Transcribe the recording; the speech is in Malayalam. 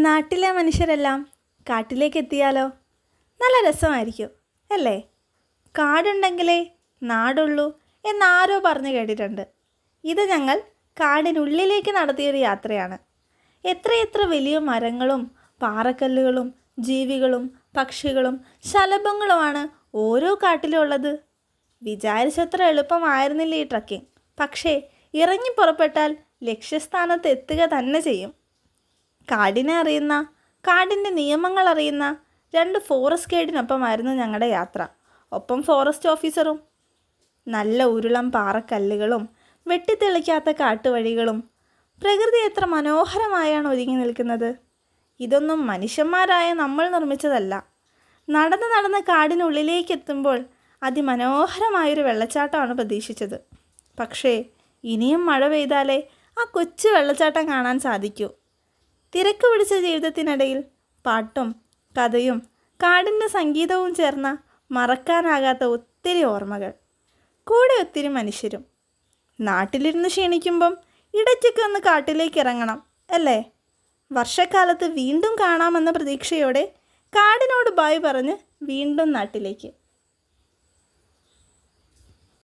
നാട്ടിലെ മനുഷ്യരെല്ലാം കാട്ടിലേക്ക് എത്തിയാലോ? നല്ല രസമായിരിക്കും അല്ലേ? കാടുണ്ടെങ്കിലേ നാടുള്ളൂ എന്നാരോ പറഞ്ഞു കേട്ടിട്ടുണ്ട്. ഇത് ഞങ്ങൾ കാടിനുള്ളിലേക്ക് നടത്തിയൊരു യാത്രയാണ്. എത്രയെത്ര വലിയ മരങ്ങളും പാറക്കല്ലുകളും ജീവികളും പക്ഷികളും ശലഭങ്ങളുമാണ് ഓരോ കാട്ടിലും ഉള്ളത്. വിചാരിച്ചത്ര എളുപ്പമായിരുന്നില്ല ഈ ട്രക്കിംഗ്. പക്ഷേ ഇറങ്ങി പുറപ്പെട്ടാൽ ലക്ഷ്യസ്ഥാനത്ത് എത്തുക തന്നെ ചെയ്യും. കാടിനെ അറിയുന്ന, കാടിൻ്റെ നിയമങ്ങൾ അറിയുന്ന 2 ഫോറസ്റ്റ് ഗൈഡിനൊപ്പമായിരുന്നു ഞങ്ങളുടെ യാത്ര. ഒപ്പം ഫോറസ്റ്റ് ഓഫീസറും. നല്ല ഉരുളം പാറക്കല്ലുകളും വെട്ടിത്തെളിക്കാത്ത കാട്ടുവഴികളും. പ്രകൃതി എത്ര മനോഹരമായാണ് ഒരുങ്ങി നിൽക്കുന്നത്. ഇതൊന്നും മനുഷ്യന്മാരായ നമ്മൾ നിർമ്മിച്ചതല്ല. നടന്ന് കാടിനുള്ളിലേക്ക് എത്തുമ്പോൾ അതിമനോഹരമായൊരു വെള്ളച്ചാട്ടമാണ് പ്രതീക്ഷിച്ചത്. പക്ഷേ ഇനിയും മഴ പെയ്താലേ ആ കൊച്ചു വെള്ളച്ചാട്ടം കാണാൻ സാധിക്കൂ. തിരക്ക് പിടിച്ച ജീവിതത്തിനിടയിൽ പാട്ടും കഥയും കാടിൻ്റെ സംഗീതവും ചേർന്ന മറക്കാനാകാത്ത ഒത്തിരി ഓർമ്മകൾ. കൂടെ ഒത്തിരി മനുഷ്യരും. നാട്ടിലിരുന്ന് ക്ഷീണിക്കുമ്പം ഇടയ്ക്കൊക്കെ ഒന്ന് കാട്ടിലേക്ക് ഇറങ്ങണം അല്ലേ? വർഷക്കാലത്ത് വീണ്ടും കാണാമെന്ന പ്രതീക്ഷയോടെ കാടിനോട് ബായ് പറഞ്ഞ് വീണ്ടും നാട്ടിലേക്ക്.